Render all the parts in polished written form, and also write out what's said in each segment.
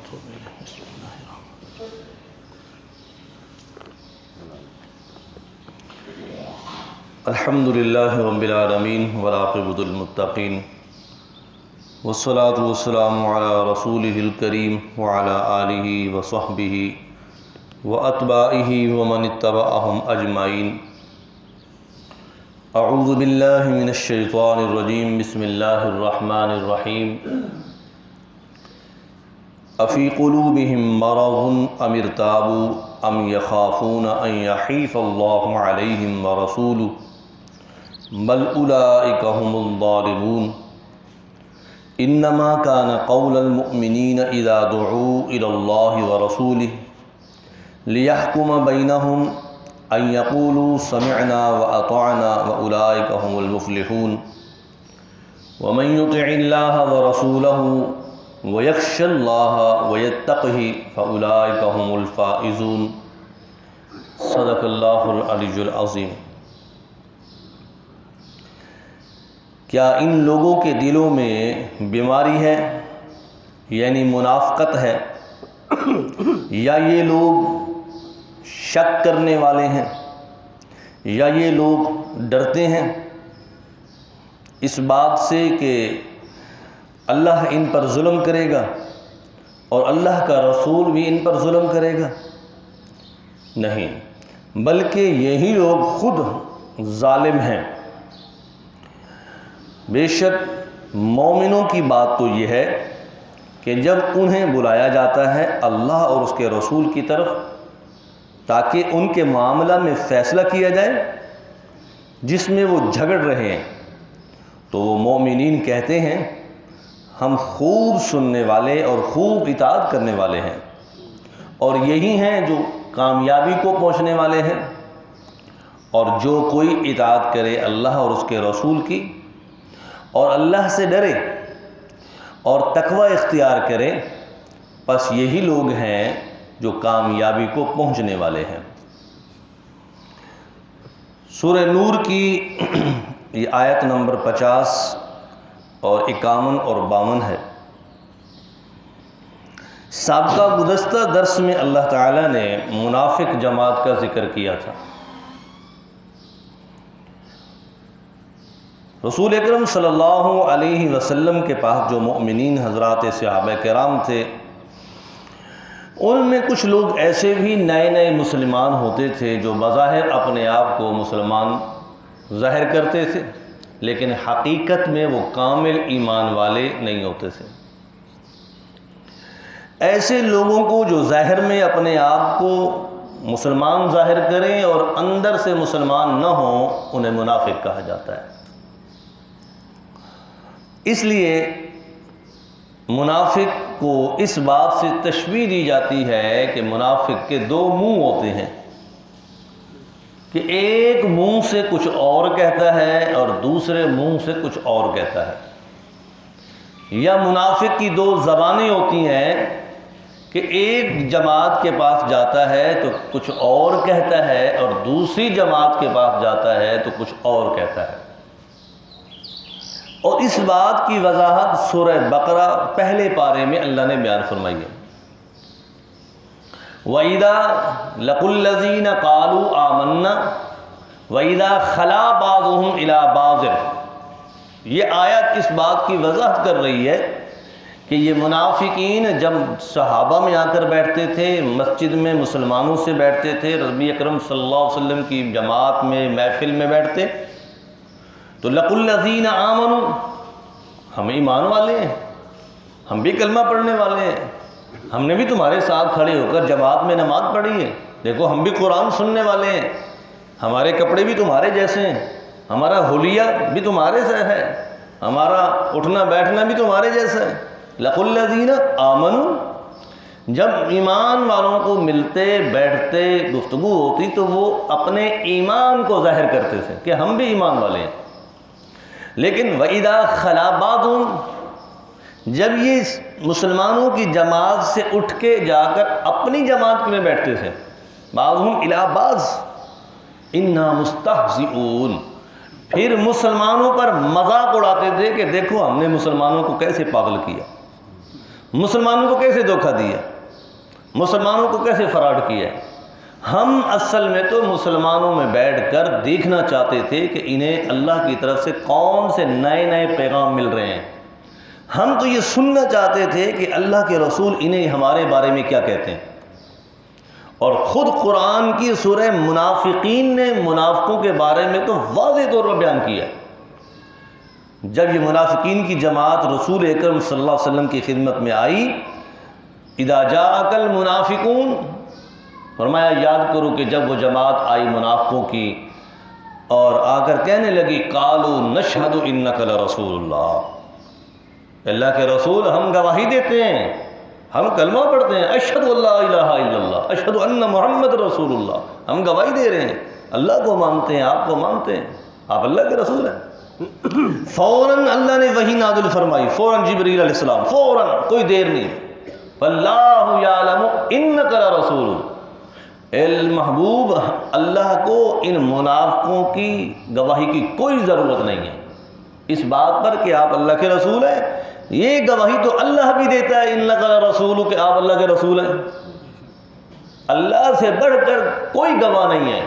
وأتوب إليه. بسم الله الرحمن الرحيم. الحمد لله رب العالمين والعاقبة للمتقين والصلاة والسلام على رسوله الكريم وعلى آله وصحبه وأتباعه ومن اتبعهم أجمعين. اعوذ باللہ من الشیطان الرجیم. بسم اللہ الرحمن الرحیم. افی قلوبہم مرض ام ارتابوا ام یخافون ان یحیف اللہ علیہم ورسولہ بل اولئک هم الظالمون. انما کان قول المؤمنین اذا دعوا الى اللہ ورسولہ لیحکم بینہم ان یقولوا سمعنا واطعنا واولئک هم المفلحون. ومن يطع الله ورسوله ويخش الله ويتقه فاولئک هم الفائزون. صدق اللہ العلی العظیم. کیا ان لوگوں کے دلوں میں بیماری ہے یعنی منافقت ہے، یا یہ لوگ شک کرنے والے ہیں، یا یہ لوگ ڈرتے ہیں اس بات سے کہ اللہ ان پر ظلم کرے گا اور اللہ کا رسول بھی ان پر ظلم کرے گا؟ نہیں، بلکہ یہی لوگ خود ظالم ہیں. بے شک مومنوں کی بات تو یہ ہے کہ جب انہیں بلایا جاتا ہے اللہ اور اس کے رسول کی طرف تاکہ ان کے معاملہ میں فیصلہ کیا جائے جس میں وہ جھگڑ رہے ہیں، تو وہ مومنین کہتے ہیں ہم خوب سننے والے اور خوب اطاعت کرنے والے ہیں، اور یہی ہیں جو کامیابی کو پہنچنے والے ہیں. اور جو کوئی اطاعت کرے اللہ اور اس کے رسول کی اور اللہ سے ڈرے اور تقوی اختیار کرے، پس یہی لوگ ہیں جو کامیابی کو پہنچنے والے ہیں. سورہ نور کی یہ آیت نمبر 50 اور 51 اور 52 ہے. سابقہ گزشتہ درس میں اللہ تعالیٰ نے منافق جماعت کا ذکر کیا تھا. رسول اکرم صلی اللہ علیہ وسلم کے پاس جو مؤمنین حضرات صحابہ کرام تھے، ان میں کچھ لوگ ایسے بھی نئے نئے مسلمان ہوتے تھے جو بظاہر اپنے آپ کو مسلمان ظاہر کرتے تھے، لیکن حقیقت میں وہ کامل ایمان والے نہیں ہوتے تھے. ایسے لوگوں کو جو ظاہر میں اپنے آپ کو مسلمان ظاہر کریں اور اندر سے مسلمان نہ ہوں، انہیں منافق کہا جاتا ہے. اس لیے منافق کو اس بات سے تشبیہ دی جاتی ہے کہ منافق کے دو منہ ہوتے ہیں، کہ ایک منہ سے کچھ اور کہتا ہے اور دوسرے منہ سے کچھ اور کہتا ہے. یا منافق کی دو زبانیں ہوتی ہیں کہ ایک جماعت کے پاس جاتا ہے تو کچھ اور کہتا ہے اور دوسری جماعت کے پاس جاتا ہے تو کچھ اور کہتا ہے. اور اس بات کی وضاحت سورہ بقرہ پہلے پارے میں اللہ نے بیان فرمائی ہے. وَإِذَا لَقُوا الَّذِينَ قَالُوا آمَنَّا وَإِذَا خَلَا بَعْضُهُمْ إِلَى بَعْضٍ. یہ آیت اس بات کی وضاحت کر رہی ہے کہ یہ منافقین جب صحابہ میں آ کر بیٹھتے تھے، مسجد میں مسلمانوں سے بیٹھتے تھے، نبی اکرم صلی اللہ علیہ وسلم کی جماعت میں محفل میں بیٹھتے، تو لَقُوا الَّذِينَ آمَنُوا، ہم ایمان والے ہیں، ہم بھی کلمہ پڑھنے والے ہیں، ہم نے بھی تمہارے ساتھ کھڑے ہو کر جماعت میں نماز پڑھی ہے، دیکھو ہم بھی قرآن سننے والے ہیں، ہمارے کپڑے بھی تمہارے جیسے ہیں، ہمارا حلیہ بھی تمہارے سے ہے، ہمارا اٹھنا بیٹھنا بھی تمہارے جیسا ہے. لَقُوا الَّذِينَ آمَنُوا، جب ایمان والوں کو ملتے بیٹھتے گفتگو ہوتی تو وہ اپنے ایمان کو ظاہر کرتے تھے کہ ہم بھی ایمان والے ہیں. لیکن وَإِذَا خَلَا بَعْضُهُمْ، جب یہ مسلمانوں کی جماعت سے اٹھ کے جا کر اپنی جماعت میں بیٹھتے تھے، بَعْضُهُمْ إِلَى بَعْضٍ إِنَّا مُسْتَهْزِئُونَ، پھر مسلمانوں پر مذاق اڑاتے تھے کہ دیکھو ہم نے مسلمانوں کو کیسے پاگل کیا. مسلمانوں کو کیسے دھوکہ دیا، مسلمانوں کو کیسے فراڈ کیا۔ ہم اصل میں تو مسلمانوں میں بیٹھ کر دیکھنا چاہتے تھے کہ انہیں اللہ کی طرف سے کون سے نئے نئے پیغام مل رہے ہیں۔ ہم تو یہ سننا چاہتے تھے کہ اللہ کے رسول انہیں ہمارے بارے میں کیا کہتے ہیں۔ اور خود قرآن کی سورہ منافقین نے منافقوں کے بارے میں تو واضح طور پر بیان کیا۔ جب یہ منافقین کی جماعت رسول اکرم صلی اللہ علیہ وسلم کی خدمت میں آئی، اذا جاءک المنافقون، فرمایا یاد کرو کہ جب وہ جماعت آئی منافقوں کی اور آ کر کہنے لگی قالوا نشہد انک لرسول اللہ کے رسول ہم گواہی دیتے ہیں، ہم کلمہ پڑھتے ہیں، اشہد ان لا الہ الا اللہ اشہد ان محمد رسول اللہ، ہم گواہی دے رہے ہیں، اللہ کو مانتے ہیں، آپ کو مانتے ہیں، آپ اللہ کے رسول ہیں۔ فوراً اللہ نے وحی نازل فرمائی، فوراً جبریل علیہ السلام، فوراً، کوئی دیر نہیں، واللہ یعلم انک لرسول، اے محبوب اللہ کو ان منافقوں کی گواہی کی کوئی ضرورت نہیں ہے، اس بات پر کہ آپ اللہ کے رسول ہیں۔ یہ گواہی تو اللہ بھی دیتا ہے انک لرسول، کہ آپ اللہ کے رسول ہیں۔ اللہ سے بڑھ کر کوئی گواہ نہیں ہے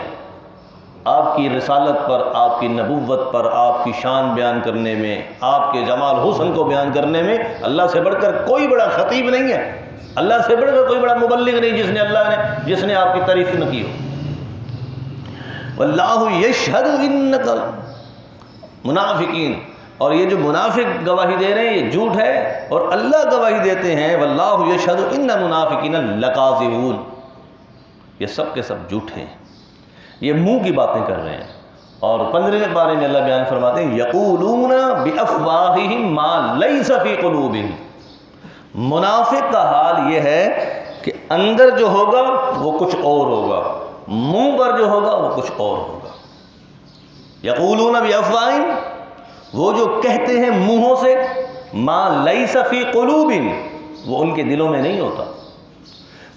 آپ کی رسالت پر، آپ کی نبوت پر، آپ کی شان بیان کرنے میں، آپ کے جمال حسن کو بیان کرنے میں اللہ سے بڑھ کر کوئی بڑا خطیب نہیں ہے، اللہ سے بڑھ کر کوئی بڑا مبلغ نہیں جس نے آپ کی تعریف نہ کی ہو۔ واللہ یشہد انک منافقین، اور یہ جو منافق گواہی دے رہے ہیں یہ جھوٹ ہے، اور اللہ گواہی دیتے ہیں واللہ یشہد ان منافقین لکاذبون، یہ سب کے سب جھوٹے ہیں، یہ منہ کی باتیں کر رہے ہیں۔ اور 15ویں پارے میں اللہ بیان فرماتے ہیں یقولون بافواہہم ما لیس فی قلوبہم، منافق کا حال یہ ہے کہ اندر جو ہوگا وہ کچھ اور ہوگا، منہ پر جو ہوگا وہ کچھ اور ہوگا۔ یقولون بافواہہم، وہ جو کہتے ہیں منہوں سے، ما لیس فی قلوبہم، وہ ان کے دلوں میں نہیں ہوتا۔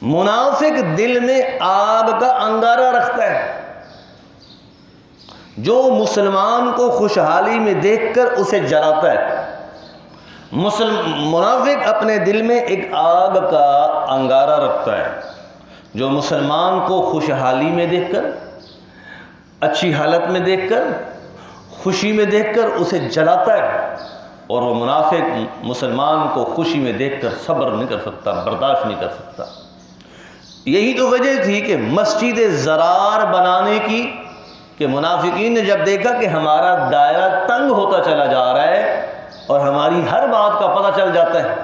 منافق دل میں آگ کا انگارہ رکھتا ہے، جو مسلمان کو خوشحالی میں دیکھ کر اسے جلاتا ہے۔ منافق اپنے دل میں ایک آگ کا انگارہ رکھتا ہے، جو مسلمان کو خوشحالی میں دیکھ کر، اچھی حالت میں دیکھ کر، خوشی میں دیکھ کر اسے جلاتا ہے، اور وہ منافق مسلمان کو خوشی میں دیکھ کر صبر نہیں کر سکتا، برداشت نہیں کر سکتا۔ یہی تو وجہ تھی کہ مسجد زرار بنانے کی، کہ منافقین نے جب دیکھا کہ ہمارا دائرہ تنگ ہوتا چلا جا رہا ہے اور ہماری ہر بات کا پتہ چل جاتا ہے،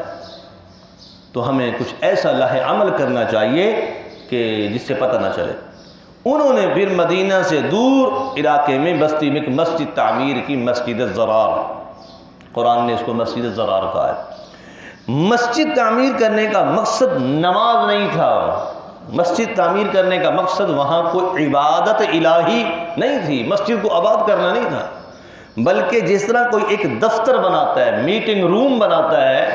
تو ہمیں کچھ ایسا لاہ عمل کرنا چاہیے کہ جس سے پتہ نہ چلے۔ انہوں نے پھر مدینہ سے دور علاقے میں بستی میں ایک مسجد تعمیر کی، مسجد زرار، قرآن نے اس کو مسجد زرار کہا ہے۔ مسجد تعمیر کرنے کا مقصد نماز نہیں تھا، مسجد تعمیر کرنے کا مقصد وہاں کوئی عبادت الہی نہیں تھی، مسجد کو آباد کرنا نہیں تھا، بلکہ جس طرح کوئی ایک دفتر بناتا ہے، میٹنگ روم بناتا ہے،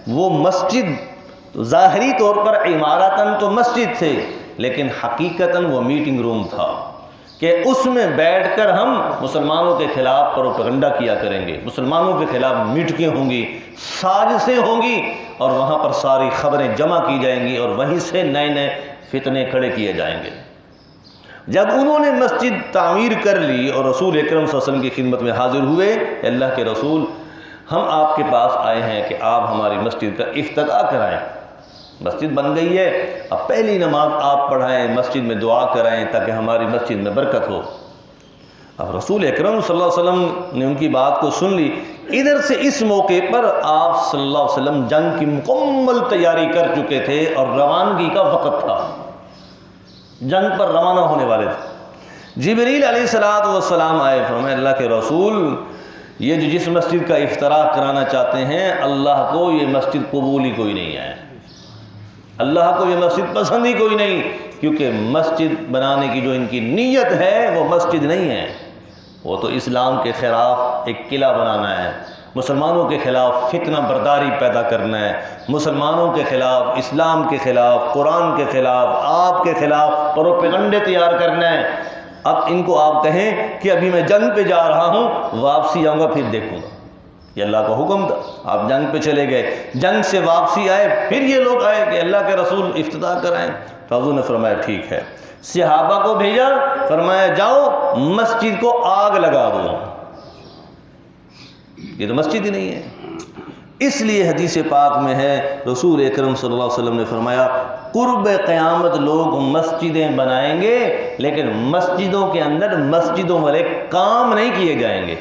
وہ مسجد ظاہری طور پر عمارتاً تو مسجد تھے، لیکن حقیقتاً وہ میٹنگ روم تھا، کہ اس میں بیٹھ کر ہم مسلمانوں کے خلاف پروپیگنڈا کیا کریں گے، مسلمانوں کے خلاف میٹنگیں ہوں گی، سازشیں ہوں گی، اور وہاں پر ساری خبریں جمع کی جائیں گی، اور وہیں سے نئے نئے فتنے کھڑے کیے جائیں گے۔ جب انہوں نے مسجد تعمیر کر لی اور رسول اکرم صلی اللہ علیہ وسلم کی خدمت میں حاضر ہوئے، اللہ کے رسول ہم آپ کے پاس آئے ہیں کہ آپ ہماری مسجد کا افتتاح کرائیں، مسجد بن گئی ہے، اب پہلی نماز آپ پڑھائیں، مسجد میں دعا کرائیں تاکہ ہماری مسجد میں برکت ہو۔ اب رسول اکرم صلی اللہ علیہ وسلم نے ان کی بات کو سن لی۔ ادھر سے اس موقع پر آپ صلی اللہ علیہ وسلم جنگ کی مکمل تیاری کر چکے تھے اور روانگی کا وقت تھا، جنگ پر روانہ ہونے والے تھے۔ جبریل علیہ السلام آئے، فرمایا اللہ کے رسول یہ جو جس مسجد کا افتتاح کرانا چاہتے ہیں، اللہ کو یہ مسجد قبول ہی کوئی نہیں ہے، اللہ کو یہ مسجد پسند ہی کوئی نہیں، کیونکہ مسجد بنانے کی جو ان کی نیت ہے وہ مسجد نہیں ہے، وہ تو اسلام کے خلاف ایک قلعہ بنانا ہے، مسلمانوں کے خلاف فتنہ برداری پیدا کرنا ہے، مسلمانوں کے خلاف، اسلام کے خلاف، قرآن کے خلاف، آپ کے خلاف پروپیگنڈے تیار کرنا ہے۔ اب ان کو آپ کہیں کہ ابھی میں جنگ پہ جا رہا ہوں، واپسی آؤں گا پھر دیکھوں گا، یہ اللہ کا حکم تھا. آپ جنگ پہ چلے گئے, جنگ سے واپسی آئے, پھر یہ لوگ آئے کہ اللہ کے رسول افتتاح کرائیں, تو حضور نے فرمایا ٹھیک ہے. صحابہ کو بھیجا, فرمایا جاؤ مسجد کو آگ لگا دو. یہ تو مسجد ہی نہیں ہے. اس لیے حدیث پاک میں ہے, رسول اکرم صلی اللہ علیہ وسلم نے فرمایا قرب قیامت لوگ مسجدیں بنائیں گے, لیکن مسجدوں کے اندر مسجدوں والے کام نہیں کیے جائیں گے.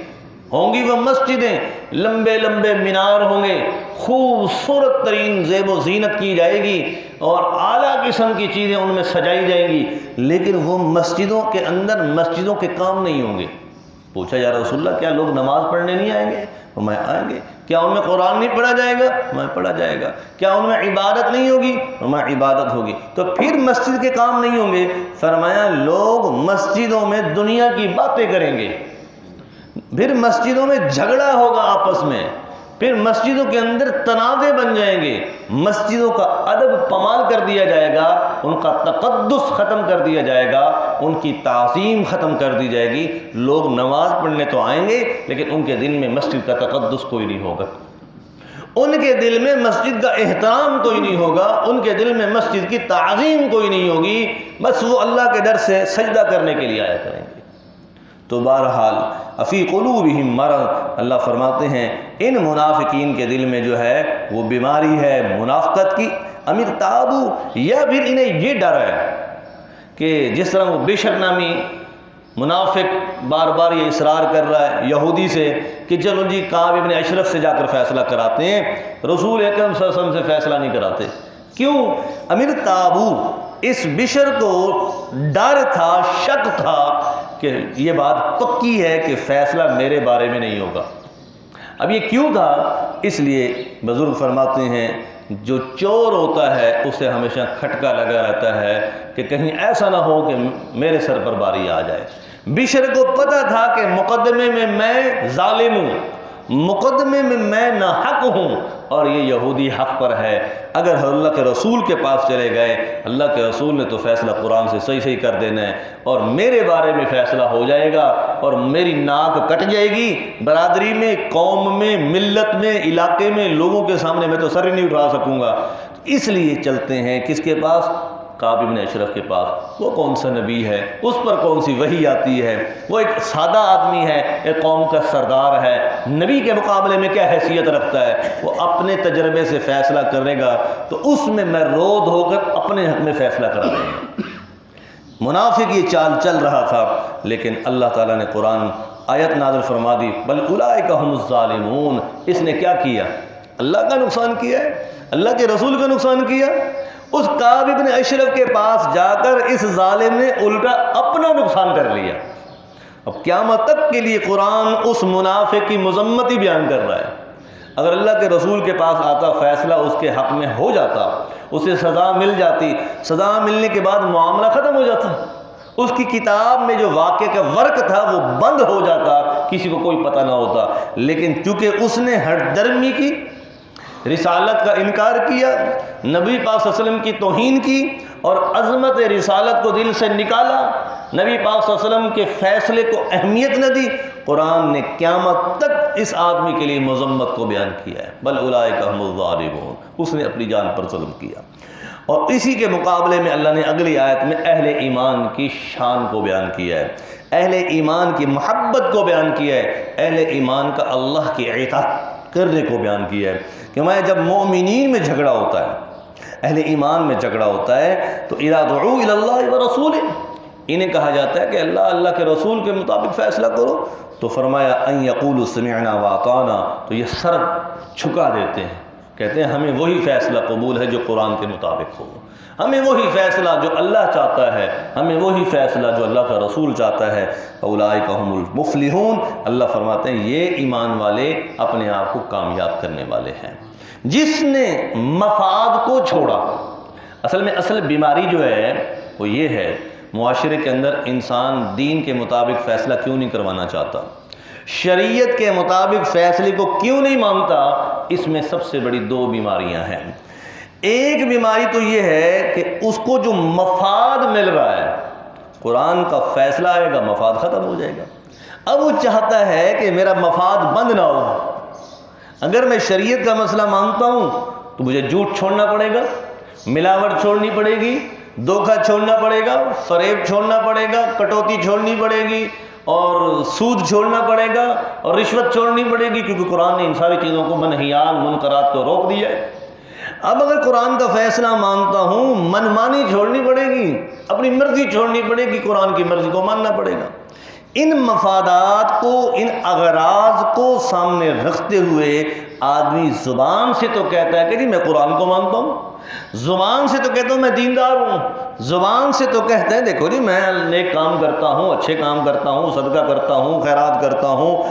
ہوں گی وہ مسجدیں, لمبے لمبے مینار ہوں گے, خوبصورت ترین زیب و زینت کی جائے گی اور اعلیٰ قسم کی چیزیں ان میں سجائی جائیں گی, لیکن وہ مسجدوں کے اندر مسجدوں کے کام نہیں ہوں گے. پوچھا یا رسول اللہ کیا لوگ نماز پڑھنے نہیں آئیں گے؟ میں آئیں گے. کیا ان میں قرآن نہیں پڑھا جائے گا؟ میں پڑھا جائے گا. کیا ان میں عبادت نہیں ہوگی؟ میں عبادت ہوگی. تو پھر مسجد کے کام نہیں ہوں گے. فرمایا لوگ مسجدوں میں دنیا کی باتیں کریں گے, پھر مسجدوں میں جھگڑا ہوگا آپس میں, پھر مسجدوں کے اندر تنازع بن جائیں گے, مسجدوں کا ادب پامال کر دیا جائے گا, ان کا تقدس ختم کر دیا جائے گا, ان کی تعظیم ختم کر دی جائے گی. لوگ نماز پڑھنے تو آئیں گے لیکن ان کے دل میں مسجد کا تقدس کوئی نہیں ہوگا, ان کے دل میں مسجد کا احترام کوئی نہیں ہوگا, ان کے دل میں مسجد کی تعظیم کوئی نہیں ہوگی. بس وہ اللہ کے ڈر سے سجدہ کرنے کے لیے آیا کریں گے. تو بہرحال افی قلوبہم مرض, اللہ فرماتے ہیں ان منافقین کے دل میں جو ہے وہ بیماری ہے منافقت کی. امر تابو, یا پھر انہیں یہ ڈر ہے کہ جس طرح وہ بشر نامی منافق بار بار یہ اصرار کر رہا ہے یہودی سے کہ چلو جی کعب ابن اشرف سے جا کر فیصلہ کراتے ہیں, رسول اکرم صلی اللہ علیہ وسلم سے فیصلہ نہیں کراتے. کیوں؟ امر تابو, اس بشر کو ڈر تھا, شک تھا کہ یہ بات پکی ہے کہ فیصلہ میرے بارے میں نہیں ہوگا. اب یہ کیوں تھا؟ اس لیے بزرگ فرماتے ہیں جو چور ہوتا ہے اسے ہمیشہ کھٹکا لگا رہتا ہے کہ کہیں ایسا نہ ہو کہ میرے سر پر باری آ جائے. بشر کو پتہ تھا کہ مقدمے میں میں ظالم ہوں, مقدمے میں میں ناحق ہوں, اور یہ یہودی حق پر ہے. اگر اللہ کے رسول کے پاس چلے گئے, اللہ کے رسول نے تو فیصلہ قرآن سے صحیح کر دینا ہے, اور میرے بارے میں فیصلہ ہو جائے گا اور میری ناک کٹ جائے گی. برادری میں, قوم میں, ملت میں, علاقے میں, لوگوں کے سامنے میں تو سر ہی نہیں اٹھا سکوں گا. اس لیے چلتے ہیں کس کے پاس؟ کعب ابن اشرف کے پاس. وہ کون سا نبی ہے, اس پر کون سی وحی آتی ہے, وہ ایک سادہ آدمی ہے, ایک قوم کا سردار ہے, نبی کے مقابلے میں کیا حیثیت رکھتا ہے, وہ اپنے تجربے سے فیصلہ کرے گا تو اس میں رو دھو کر اپنے حق میں فیصلہ کرا دیں گا. منافق یہ چال چل رہا تھا, لیکن اللہ تعالیٰ نے قرآن آیت نازل فرما دی, بل اولئک هم الظالمون. اس نے کیا کیا؟ اللہ کا نقصان کیا ہے, اللہ کے رسول کا نقصان کیا. اس کعب ابن اشرف کے پاس جا کر اس ظالم نے الٹا اپنا نقصان کر لیا. اب قیامت تک کے لیے قرآن اس منافق کی مذمت ہی بیان کر رہا ہے. اگر اللہ کے رسول کے پاس آتا, فیصلہ اس کے حق میں ہو جاتا, اسے سزا مل جاتی, سزا ملنے کے بعد معاملہ ختم ہو جاتا, اس کی کتاب میں جو واقعے کا ورق تھا وہ بند ہو جاتا, کسی کو کوئی پتہ نہ ہوتا. لیکن چونکہ اس نے ہٹ درمی کی, رسالت کا انکار کیا, نبی پاک صلی اللہ علیہ وسلم کی توہین کی اور عظمت رسالت کو دل سے نکالا, نبی پاک صلی اللہ علیہ وسلم کے فیصلے کو اہمیت نہ دی, قرآن نے قیامت تک اس آدمی کے لیے مذمت کو بیان کیا ہے. بل اولئک هم الظالمون, اس نے اپنی جان پر ظلم کیا. اور اسی کے مقابلے میں اللہ نے اگلی آیت میں اہل ایمان کی شان کو بیان کیا ہے, اہل ایمان کی محبت کو بیان کیا ہے, اہل ایمان کا اللہ کی اطاعت کرنے کو بیان کیا ہے. کہ میں جب مومنین میں جھگڑا ہوتا ہے, اہل ایمان میں جھگڑا ہوتا ہے, تو اذا دعوا الی اللہ ورسولہ, انہیں کہا جاتا ہے کہ اللہ کے رسول کے مطابق فیصلہ کرو. تو فرمایا ان یقولوا سمعنا واطعنا, تو یہ سر جھکا دیتے ہیں, کہتے ہیں ہمیں وہی فیصلہ قبول ہے جو قرآن کے مطابق ہو, ہمیں وہی فیصلہ جو اللہ چاہتا ہے, ہمیں وہی فیصلہ جو اللہ کا رسول چاہتا ہے. اولئک هم المفلحون, اللہ فرماتے ہیں یہ ایمان والے اپنے آپ کو کامیاب کرنے والے ہیں. جس نے مفاد کو چھوڑا, اصل بیماری جو ہے وہ یہ ہے, معاشرے کے اندر انسان دین کے مطابق فیصلہ کیوں نہیں کروانا چاہتا, شریعت کے مطابق فیصلے کو کیوں نہیں مانتا. اس میں سب سے بڑی دو بیماریاں ہیں. ایک بیماری تو یہ ہے کہ اس کو جو مفاد مل رہا ہے, قرآن کا فیصلہ آئے گا مفاد ختم ہو جائے گا, اب وہ چاہتا ہے کہ میرا مفاد بند نہ ہو, اگر میں شریعت کا مسئلہ مانتا ہوں تو مجھے جھوٹ چھوڑنا پڑے گا، ملاوٹ چھوڑنی پڑے گی، دھوکہ چھوڑنا پڑے گا، فریب چھوڑنا پڑے گا، کٹوتی چھوڑنی پڑے گی، اور سود چھوڑنا پڑے گا، اور رشوت چھوڑنی پڑے گی، کیونکہ قرآن نے ان ساری چیزوں کو منہیات منکرات کو روک دیا ہے۔ اب اگر قرآن کا فیصلہ مانتا ہوں، من مانی چھوڑنی پڑے گی، اپنی مرضی چھوڑنی پڑے گی، قرآن کی مرضی کو ماننا پڑے گا۔ ان مفادات کو، ان اغراض کو سامنے رکھتے ہوئے آدمی زبان سے تو کہتا ہے کہ جی میں قرآن کو مانتا ہوں، زبان سے تو کہتا ہوں میں دیندار ہوں، زبان سے تو کہتا ہے دیکھو جی میں نیک کام کرتا ہوں، اچھے کام کرتا ہوں، صدقہ کرتا ہوں، خیرات کرتا ہوں،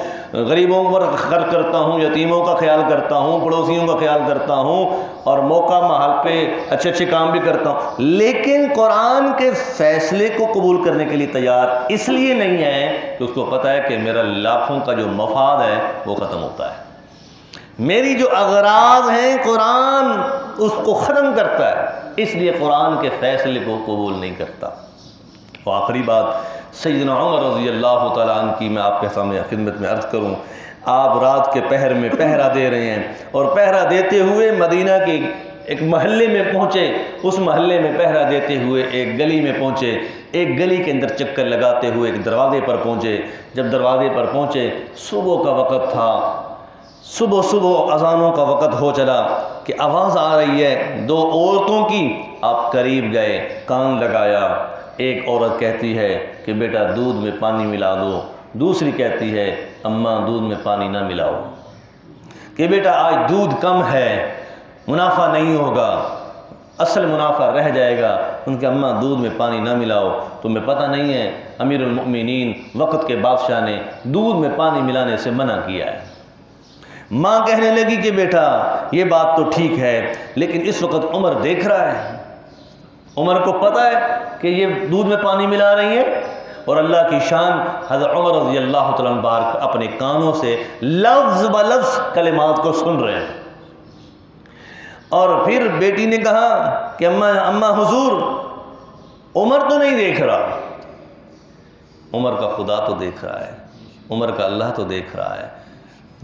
غریبوں پر خرچ کرتا ہوں، یتیموں کا خیال کرتا ہوں، پڑوسیوں کا خیال کرتا ہوں، اور موقع محل پہ اچھے اچھے کام بھی کرتا ہوں، لیکن قرآن کے فیصلے کو قبول کرنے کے لیے تیار اس لیے نہیں ہے کہ اس کو پتہ ہے کہ میرا لاکھوں کا جو مفاد ہے وہ ختم ہوتا ہے، میری جو اغراض ہیں قرآن اس کو ختم کرتا ہے، اس لیے قرآن کے فیصلے کو قبول نہیں کرتا۔ اور آخری بات سیدنا عمر رضی اللہ تعالیٰ عنہ کی میں آپ کے سامنے خدمت میں عرض کروں۔ آپ رات کے پہر میں پہرا دے رہے ہیں، اور پہرا دیتے ہوئے مدینہ کے ایک محلے میں پہنچے، اس محلے میں پہرا دیتے ہوئے ایک گلی میں پہنچے، ایک گلی کے اندر چکر لگاتے ہوئے ایک دروازے پر پہنچے۔ جب دروازے پر پہنچے صبح کا وقت تھا، صبح اذانوں کا وقت ہو چلا کہ آواز آ رہی ہے دو عورتوں کی۔ آپ قریب گئے، کان لگایا، ایک عورت کہتی ہے کہ بیٹا دودھ میں پانی ملا دو، دوسری کہتی ہے اماں دودھ میں پانی نہ ملاؤ، کہ بیٹا آج دودھ کم ہے، منافع نہیں ہوگا، اصل منافع رہ جائے گا۔ ان کے اماں دودھ میں پانی نہ ملاؤ، تمہیں پتہ نہیں ہے امیر المؤمنین وقت کے بادشاہ نے دودھ میں پانی ملانے سے منع کیا ہے۔ ماں کہنے لگی کہ بیٹا یہ بات تو ٹھیک ہے، لیکن اس وقت عمر دیکھ رہا ہے، عمر کو پتہ ہے کہ یہ دودھ میں پانی ملا رہی ہے، اور اللہ کی شان حضرت عمر رضی اللہ تعالیٰ عنہ بار اپنے کانوں سے لفظ بلفظ کلمات کو سن رہے ہیں۔ اور پھر بیٹی نے کہا کہ اماں حضور عمر تو نہیں دیکھ رہا، عمر کا خدا تو دیکھ رہا ہے، عمر کا اللہ تو دیکھ رہا ہے،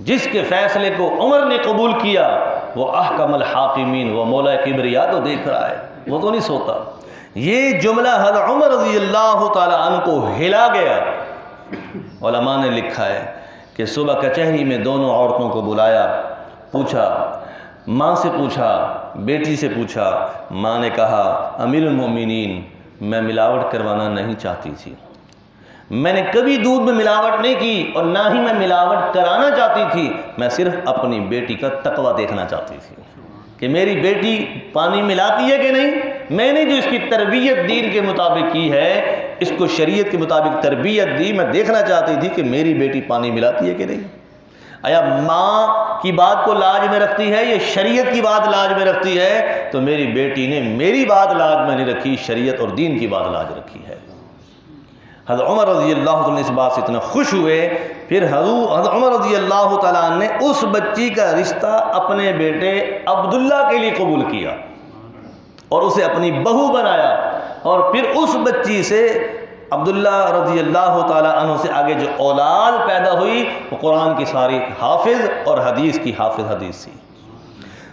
جس کے فیصلے کو عمر نے قبول کیا وہ احکم الحاکمین، وہ مولا کبریا تو دیکھ رہا ہے، وہ تو نہیں سوتا۔ یہ جملہ حضرت عمر رضی اللہ تعالیٰ عنہ کو ہلا گیا۔ علماء نے لکھا ہے کہ صبح کچہری میں دونوں عورتوں کو بلایا، پوچھا، ماں سے پوچھا، بیٹی سے پوچھا۔ ماں نے کہا امیر المومنین میں ملاوٹ کروانا نہیں چاہتی تھی، میں نے کبھی دودھ میں ملاوٹ نہیں کی اور نہ ہی میں ملاوٹ کرانا چاہتی تھی، میں صرف اپنی بیٹی کا تقوی دیکھنا چاہتی تھی کہ میری بیٹی پانی ملاتی ہے کہ نہیں، میں نے جو اس کی تربیت دین کے مطابق کی ہے، اس کو شریعت کے مطابق تربیت دی، میں دیکھنا چاہتی تھی کہ میری بیٹی پانی ملاتی ہے کہ نہیں۔ آیا ماں کی بات کو لاج میں رکھتی ہے یا شریعت کی بات لاج میں رکھتی ہے؟ تو میری بیٹی نے میری بات لاج میں نہیں رکھی، شریعت اور دین کی بات لاج رکھی ہے۔ حضرت عمر رضی اللہ عنہ اس بات سے اتنا خوش ہوئے، پھر حضرت عمر رضی اللہ تعالیٰ عنہ نے اس بچی کا رشتہ اپنے بیٹے عبداللہ کے لیے قبول کیا اور اسے اپنی بہو بنایا، اور پھر اس بچی سے عبداللہ رضی اللہ تعالیٰ عنہ سے آگے جو اولاد پیدا ہوئی وہ قرآن کی ساری حافظ اور حدیث کی حافظ حدیث تھی۔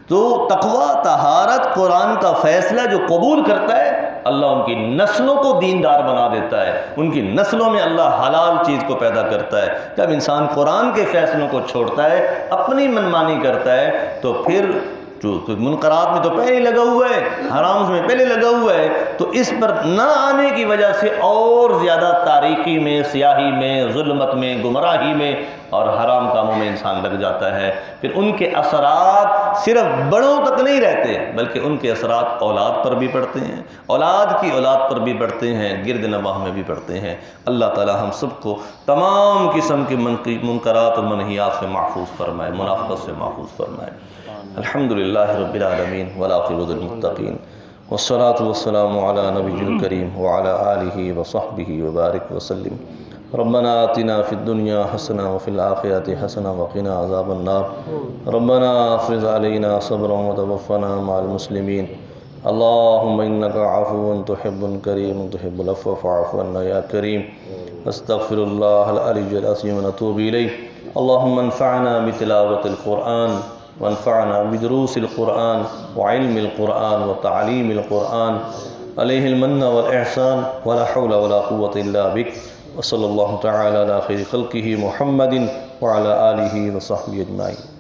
تو تقوی، طہارت، قرآن کا فیصلہ جو قبول کرتا ہے، اللہ ان کی نسلوں کو دیندار بنا دیتا ہے، ان کی نسلوں میں اللہ حلال چیز کو پیدا کرتا ہے۔ جب انسان قرآن کے فیصلوں کو چھوڑتا ہے، اپنی منمانی کرتا ہے، تو پھر جو منکرات میں تو پہلے لگا ہوا ہے، حرام میں پہلے لگا ہوا ہے، تو اس پر نہ آنے کی وجہ سے اور زیادہ تاریکی میں، سیاہی میں، ظلمت میں، گمراہی میں اور حرام کاموں میں انسان لگ جاتا ہے۔ پھر ان کے اثرات صرف بڑوں تک نہیں رہتے، بلکہ ان کے اثرات اولاد پر بھی پڑتے ہیں، اولاد کی اولاد پر بھی پڑتے ہیں، گرد نواح میں بھی پڑتے ہیں۔ اللہ تعالی ہم سب کو تمام قسم کے منکرات اور منہیات سے محفوظ فرمائے، منافقت سے محفوظ فرمائے۔ الحمدللہ رب العالمین والعاقبۃ للمتقین والصلاة والسلام علی نبی الکریم وعلی آلہ وصحبہ وبارک وسلم۔ ربنا آتنا فی الدنیا حسنہ وفی الآخرۃ حسنہ وقنا عذاب النار۔ ربنا افرض علینا صبرا وتوفنا مع المسلمین۔ اللہم انک عفو تحب کریم تحب العفو فاعف عنا یا کریم۔ استغفر اللہ العلی العظیم ونتوب الیہ۔ اللهم انفعنا بتلاوة القرآن وانفعنا بدروس القرآن وعلم القرآن وتعليم القرآن عليه المن والإحسان ولا حول ولا قوة إلا بك وصلى الله تعالى على خير خلقه محمد وعلى آله وصحبه أجمعين.